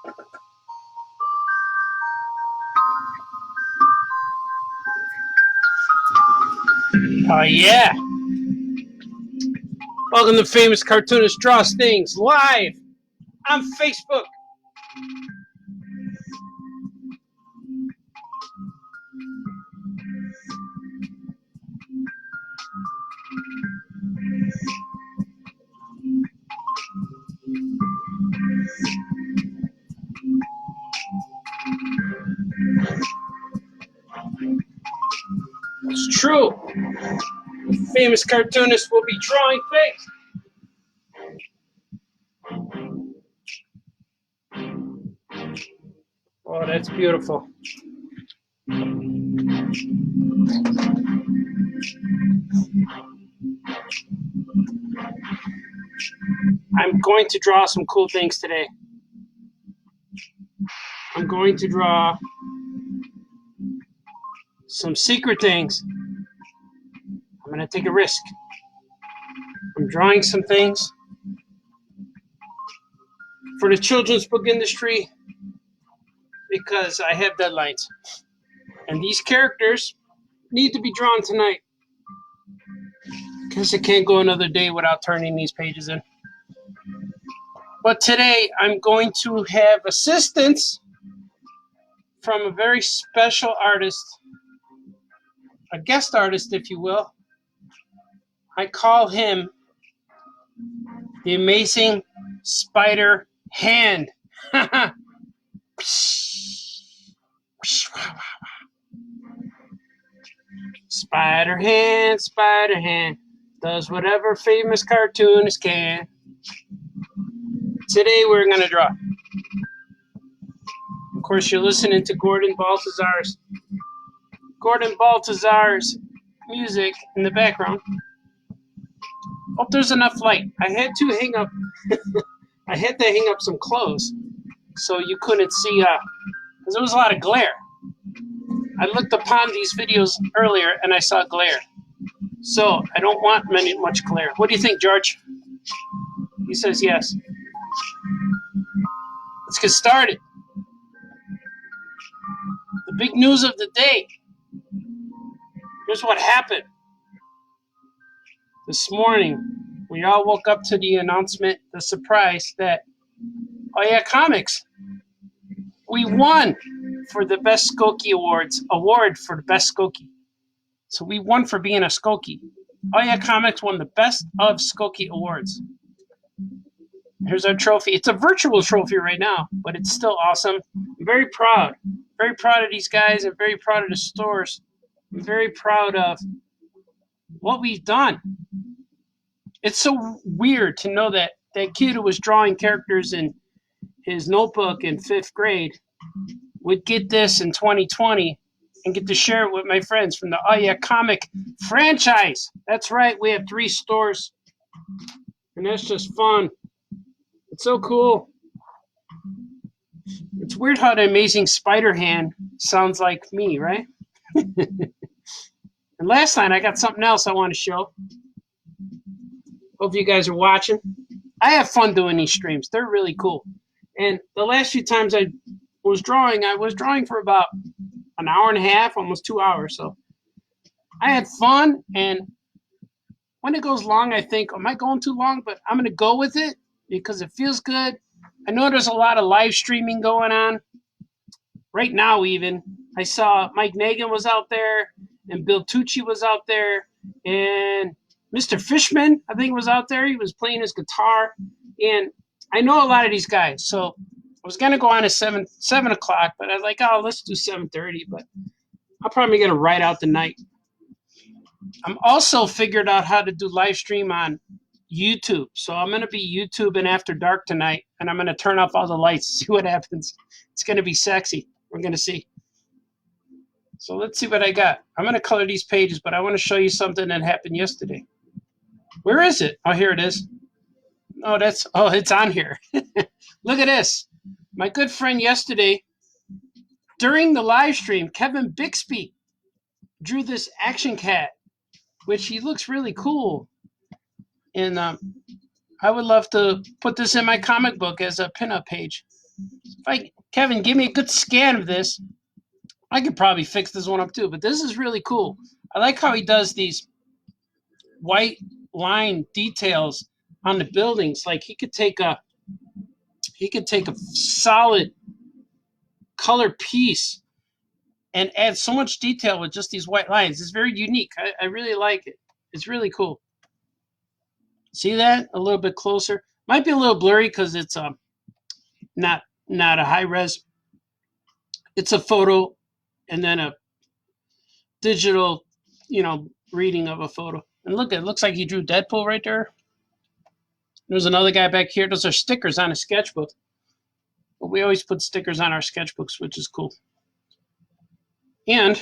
Oh, yeah. Welcome to Famous Cartoonist Draws Things live on Facebook. It's true. Famous cartoonists will be drawing things. Oh, that's beautiful. I'm going to draw some cool things today. I'm going to draw some secret things. I'm going to take a risk. I'm drawing some things for the children's book industry because I have deadlines. And these characters need to be drawn tonight because I can't go another day without turning these pages in. But today I'm going to have assistance from a very special artist, a guest artist, if you will. I call him the Amazing Spider Hand. Spider Hand, does whatever famous cartoonist can. Today we're going to draw. Of course, you're listening to Gordon Baltazar's music in the background. Hope there's enough light. I had to hang up some clothes so you couldn't see because there was a lot of glare. I looked upon these videos earlier and I saw glare. So I don't want much glare. What do you think, George? He says yes. Let's get started. The big news of the day. Here's what happened. This morning, we all woke up to the announcement, the surprise that, oh yeah, comics. We won for the Best Skokie award for the Best Skokie. So we won for being a Skokie. Oh yeah, Comics won the Best of Skokie Awards. Here's our trophy. It's a virtual trophy right now, but it's still awesome. I'm very proud. Very proud of these guys. I'm very proud of the stores. I'm very proud of what we've done. It's so weird to know that that kid who was drawing characters in his notebook in 5th grade would get this in 2020 and get to share it with my friends from the Oh Yeah Comic franchise. That's right, we have 3 stores, and that's just fun. It's so cool. It's weird how the Amazing Spider Hand sounds like me, right? And last night I got something else I want to show. Hope you guys are watching. I have fun doing these streams. They're really cool. And the last few times I was drawing for about an hour and a half, almost 2 hours. So I had fun. And when it goes long, I think, am I going too long? But I'm going to go with it because it feels good. I know there's a lot of live streaming going on. Right now, even. I saw Mike Nagan was out there, and Bill Tucci was out there, and Mr. Fishman, I think, was out there. He was playing his guitar. And I know a lot of these guys. So I was going to go on at 7 o'clock, but I was like, oh, let's do 7:30. But I'm probably going to ride out the night. I'm also figured out how to do live stream on YouTube. So I'm going to be YouTubing after dark tonight, and I'm going to turn off all the lights, see what happens. It's going to be sexy. We're going to see. So let's see what I got. I'm going to color these pages, but I want to show you something that happened yesterday. Where is it? Oh, here it is. Oh, it's on here. Look at this. My good friend yesterday, during the live stream, Kevin Bixby drew this action cat, which he looks really cool. And I would love to put this in my comic book as a pinup page. Kevin, give me a good scan of this. I could probably fix this one up too, but this is really cool. I like how he does these white line details on the buildings. Like he could take a solid color piece and add so much detail with just these white lines. It's very unique. I really like it. It's really cool. See that? A little bit closer. Might be a little blurry because it's not a high res. It's a photo and then a digital, reading of a photo. And look, it looks like he drew Deadpool right there. There's another guy back here. Those are stickers on a sketchbook. But we always put stickers on our sketchbooks, which is cool. And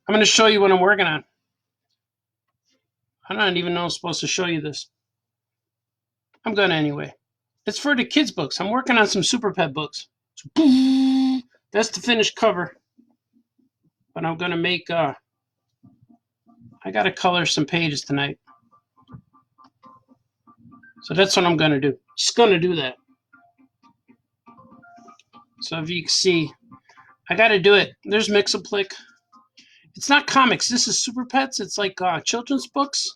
I'm going to show you what I'm working on. I don't even know I'm supposed to show you this. I'm going to anyway. It's for the kids' books. I'm working on some Super Pet books. So, that's the finished cover. But I'm going to make, I got to color some pages tonight. So that's what I'm going to do. Just going to do that. So if you can see, I got to do it. There's Mixaplick. It's not comics. This is Super Pets. It's like children's books.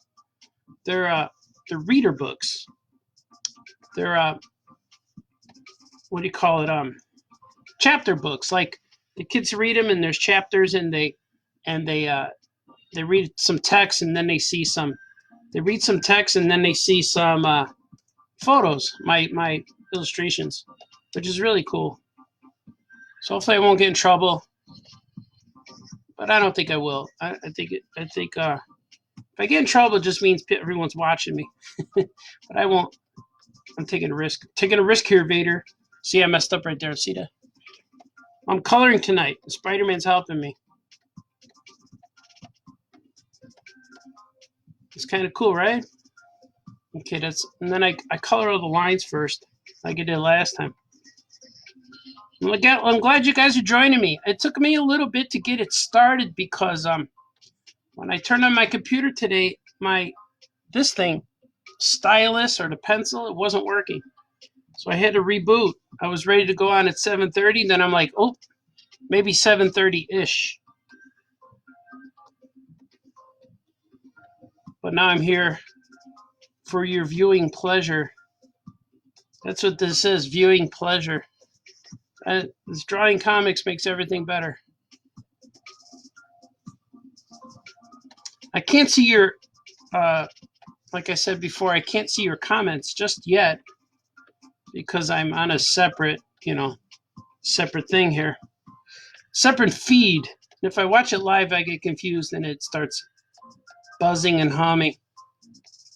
They're reader books. They're what do you call it? Chapter books. Like the kids read them, and there's chapters, and they read some text, and then they see some. They read some text, and then they see some photos. My illustrations, which is really cool. So hopefully I won't get in trouble. But I don't think I will. I think if I get in trouble, it just means everyone's watching me. But I won't. I'm taking a risk. Taking a risk here, Vader. See, I messed up right there. See that? I'm coloring tonight. Spider-Man's helping me. It's kind of cool, right? Okay, and then I color all the lines first, like I did last time. I'm glad you guys are joining me. It took me a little bit to get it started because when I turned on my computer today, this thing, stylus or the pencil, it wasn't working. So I had to reboot. I was ready to go on at 7:30. Then I'm like, oh, maybe 7:30-ish. But now I'm here for your viewing pleasure. That's what this is, viewing pleasure. This drawing comics makes everything better. I can't see your, like I said before, I can't see your comments just yet because I'm on a separate, separate thing here. Separate feed. And if I watch it live, I get confused and it starts buzzing and humming.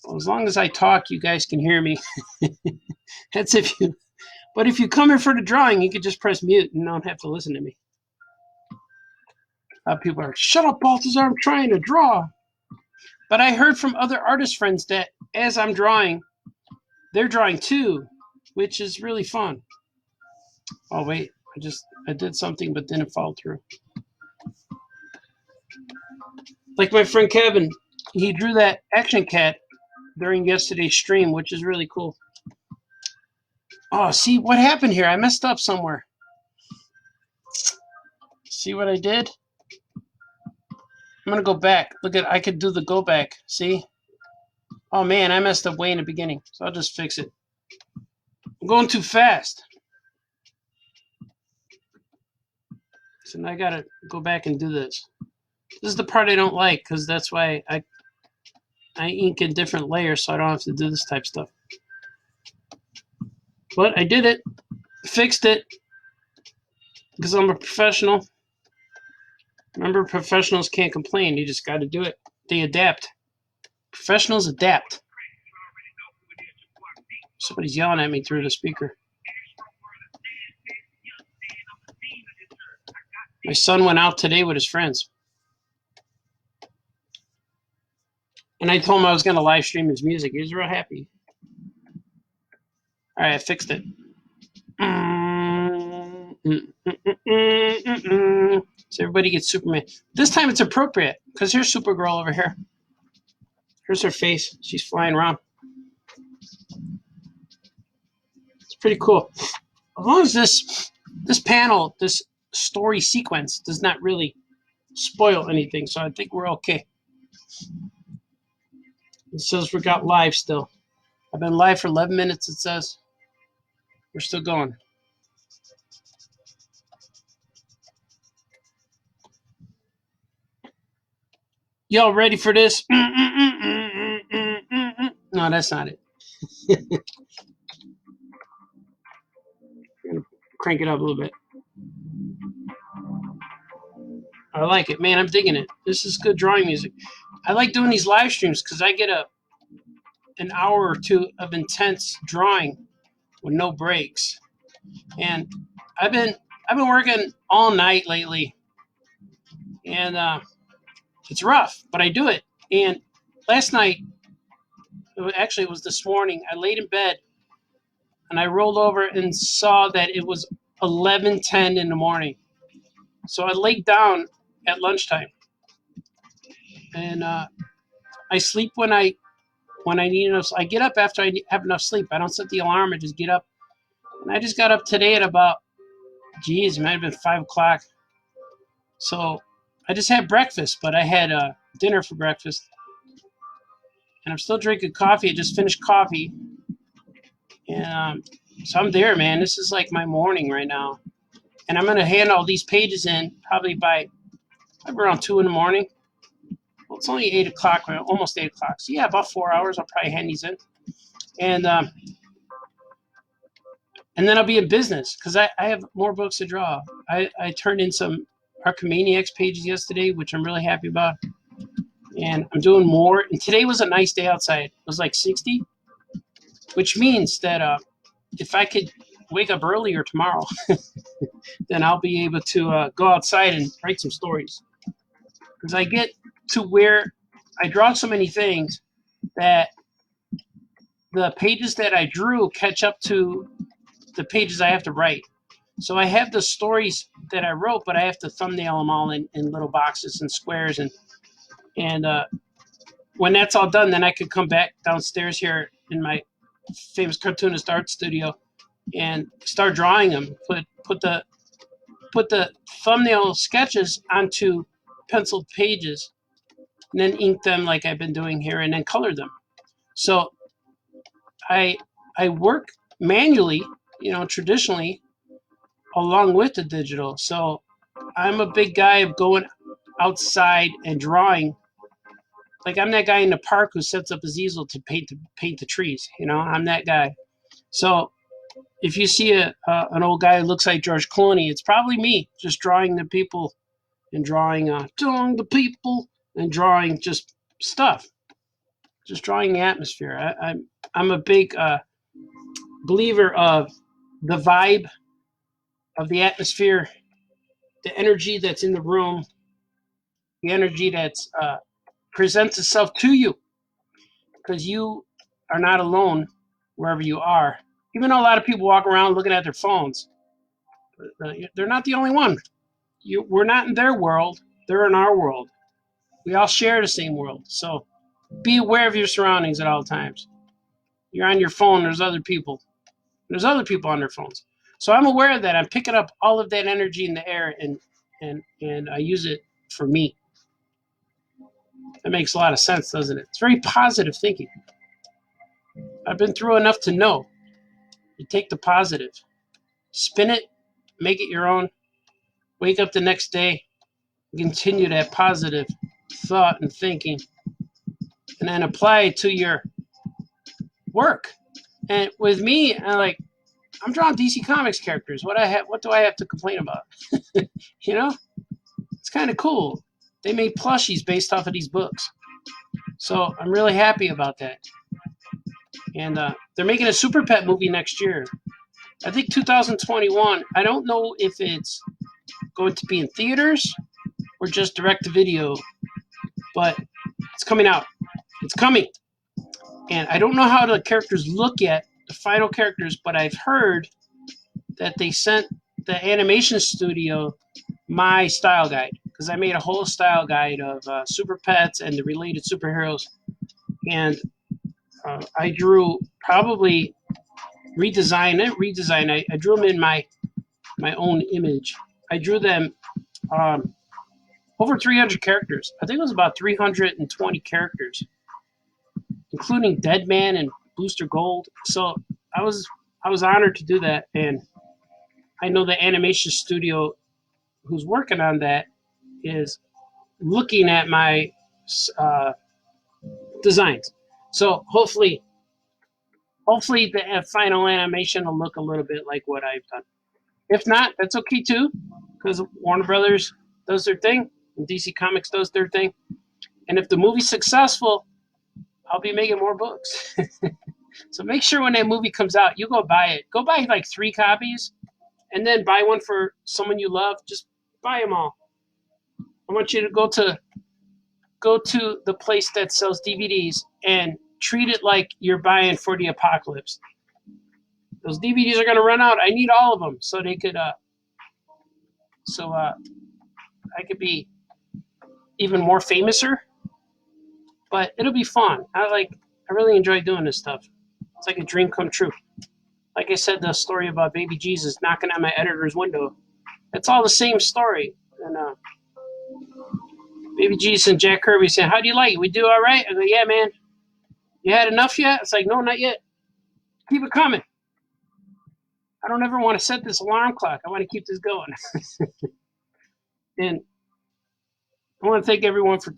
Well, as long as I talk, you guys can hear me. That's but if you come here for the drawing, you could just press mute and don't have to listen to me. People are like, shut up, Balthazar, I'm trying to draw. But I heard from other artist friends that as I'm drawing, they're drawing too, which is really fun. Oh, wait, I did something but didn't follow through. Like my friend Kevin, he drew that action cat during yesterday's stream, which is really cool. Oh, see what happened here? I messed up somewhere. See what I did? I'm going to go back. Look I could do the go back. See? Oh, man, I messed up way in the beginning. So I'll just fix it. I'm going too fast. So now I got to go back and do this. This is the part I don't like because that's why I ink in different layers so I don't have to do this type of stuff. But I did it. Fixed it. Because I'm a professional. Remember, professionals can't complain. You just got to do it. They adapt. Professionals adapt. Somebody's yelling at me through the speaker. My son went out today with his friends. And I told him I was going to live stream his music. He was real happy. All right, I fixed it. So everybody gets Superman. This time it's appropriate because here's Supergirl over here. Here's her face. She's flying around. It's pretty cool. as long as this panel, this story sequence does not really spoil anything, so I think we're okay. It says we got live still. I've been live for 11 minutes, it says. We're still going. Y'all ready for this? No, that's not it. Crank it up a little bit. I like it. Man, I'm digging it. This is good drawing music. I like doing these live streams because I get an hour or two of intense drawing with no breaks. And I've been working all night lately. And it's rough, but I do it. And last night, it was this morning, I laid in bed and I rolled over and saw that it was 11:10 in the morning. So I laid down at lunchtime. And I sleep when I need enough. I get up after I have enough sleep. I don't set the alarm. I just get up. And I just got up today at about, it might have been 5 o'clock. So I just had breakfast, but I had dinner for breakfast. And I'm still drinking coffee. I just finished coffee. And so I'm there, man. This is like my morning right now. And I'm going to hand all these pages in probably by around 2 in the morning. Well, it's only 8 o'clock, almost 8 o'clock. So yeah, about 4 hours, I'll probably hand these in. And then I'll be in business because I have more books to draw. I turned in some Archimaniacs pages yesterday, which I'm really happy about. And I'm doing more. And today was a nice day outside. It was like 60, which means that if I could wake up earlier tomorrow, then I'll be able to go outside and write some stories. Because I get to where I draw so many things that the pages that I drew catch up to the pages I have to write. So I have the stories that I wrote, but I have to thumbnail them all in little boxes and squares. And when that's all done, then I could come back downstairs here in my famous cartoonist art studio and start drawing them. Put the thumbnail sketches onto penciled pages, and then ink them like I've been doing here, and then color them. So I work manually, traditionally, along with the digital. So I'm a big guy of going outside and drawing. Like I'm that guy in the park who sets up his easel to paint the trees. I'm that guy. So if you see an old guy who looks like George Clooney, it's probably me just drawing the people and drawing the people and drawing just stuff, just drawing the atmosphere. I'm a big believer of the vibe of the atmosphere, the energy that's in the room, the energy that's presents itself to you, because you are not alone wherever you are. Even though a lot of people walk around looking at their phones, they're not the only one. We're not in their world. They're in our world. We all share the same world. So be aware of your surroundings at all times. You're on your phone. There's other people. There's other people on their phones. So I'm aware of that. I'm picking up all of that energy in the air, and I use it for me. That makes a lot of sense, doesn't it? It's very positive thinking. I've been through enough to know. You take the positive, spin it, make it your own, wake up the next day, continue that positive thought and thinking, and then apply it to your work. And with me, I'm drawing DC Comics characters. What do I have to complain about? It's kind of cool. They made plushies based off of these books. So I'm really happy about that. And they're making a Super Pet movie next year. I think 2021. I don't know if it's going to be in theaters or just direct to video, but it's coming out. It's coming. And I don't know how the characters look yet, the final characters, but I've heard that they sent the animation studio my style guide, because I made a whole style guide of Super Pets and the related superheroes. And I drew probably redesign. I drew them in my own image. I drew them over 300 characters. I think it was about 320 characters, including Deadman and Booster Gold. So I was honored to do that, and I know the animation studio who's working on that is looking at my designs. So hopefully the final animation will look a little bit like what I've done. If not, that's okay too, because Warner Brothers does their thing and DC Comics does their thing. And if the movie's successful, I'll be making more books. So make sure when that movie comes out, you go buy it. Go buy like 3 copies, and then buy one for someone you love. Just buy them all. I want you to go to the place that sells DVDs and treat it like you're buying for the apocalypse. Those DVDs are going to run out. I need all of them so they could, I could be even more famouser. But it'll be fun. I really enjoy doing this stuff. It's like a dream come true. Like I said, the story about baby Jesus knocking on my editor's window. It's all the same story. And baby Jesus and Jack Kirby saying, "How do you like it? We do all right?" I go, "Yeah, man. You had enough yet?" It's like, "No, not yet. Keep it coming. I don't ever want to set this alarm clock. I want to keep this going." And I want to thank everyone for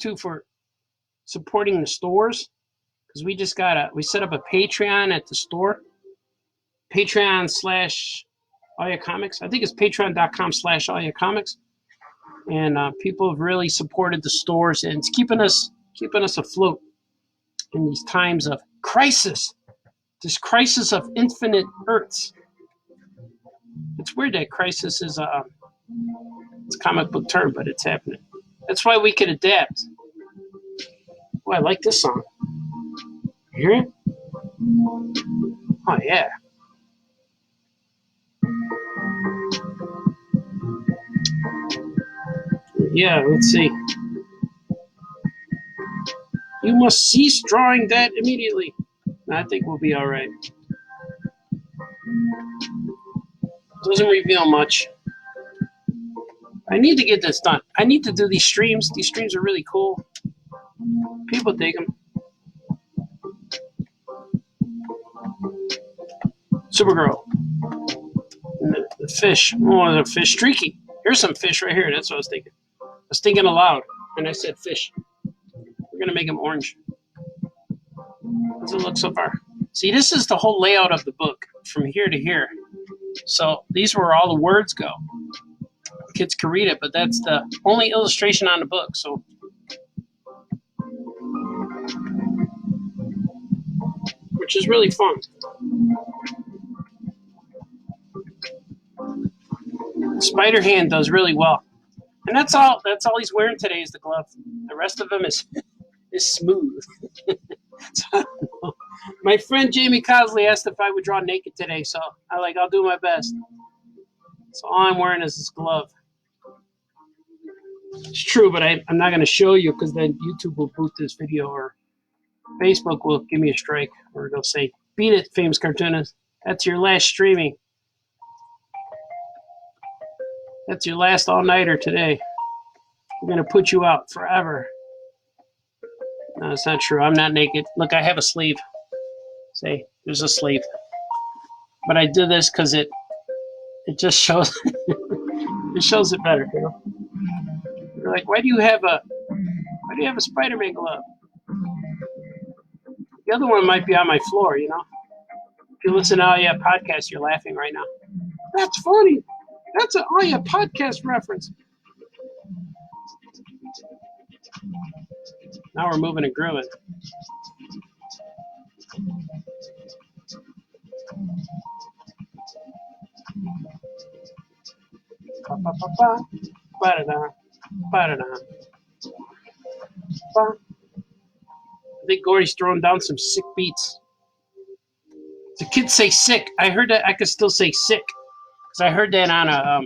supporting the stores, because we set up a Patreon at the store. Patreon/AllYaComics. I think it's patreon.com/AllYaComics. And people have really supported the stores, and it's keeping us afloat in these times of crisis. This crisis of infinite Earths. It's weird that crisis is it's a comic book term, but it's happening. That's why we can adapt. Oh, I like this song. You hear it? Oh yeah. Yeah, let's see. You must cease drawing that immediately. I think we'll be all right. Doesn't reveal much. I need to get this done. I need to do these streams. These streams are really cool. People dig them. Supergirl. And the fish. Oh, the fish. Streaky. Here's some fish right here. That's what I was thinking. I was thinking aloud, and I said fish. We're going to make them orange. How does it look so far? See, this is the whole layout of the book from here to here. So these are where all the words go. Kids can read it, but that's the only illustration on the book. So which is really fun. Spider-Hand does really well. And that's all he's wearing today is the glove. The rest of him is smooth. So, my friend Jamie Cosley asked if I would draw naked today, so I'll do my best. So all I'm wearing is this glove. It's true, but I'm not going to show you, because then YouTube will boot this video, or Facebook will give me a strike, or they'll say, "Beat it, famous cartoonist. That's your last streaming. That's your last all-nighter today. We're going to put you out forever." No, it's not true. I'm not naked. Look, I have a sleeve. See, there's a sleeve. But I did this because it just shows it shows it better, you know. You're like, why do you have a Spider-Man glove? The other one might be on my floor, you know. If you listen to All Yeah Podcast, you're laughing right now. That's funny. That's an All Yeah Podcast reference. Now we're moving and grooving. I think Gordy's throwing down some sick beats. The kids say sick. I heard that. I could still say sick, because I heard that on a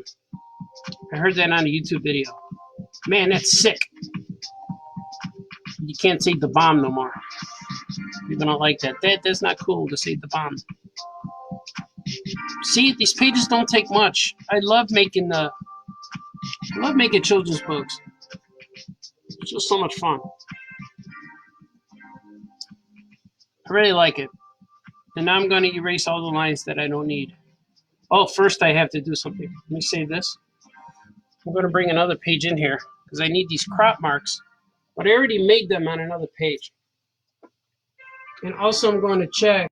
YouTube video. Man, that's sick. You can't say the bomb no more. People don't like that. That's not cool to say the bomb. See, these pages don't take much. I love making children's books. It's just so much fun. I really like it. And now I'm going to erase all the lines that I don't need. Oh, first I have to do something. Let me save this. I'm going to bring another page in here because I need these crop marks. But I already made them on another page. And also I'm going to check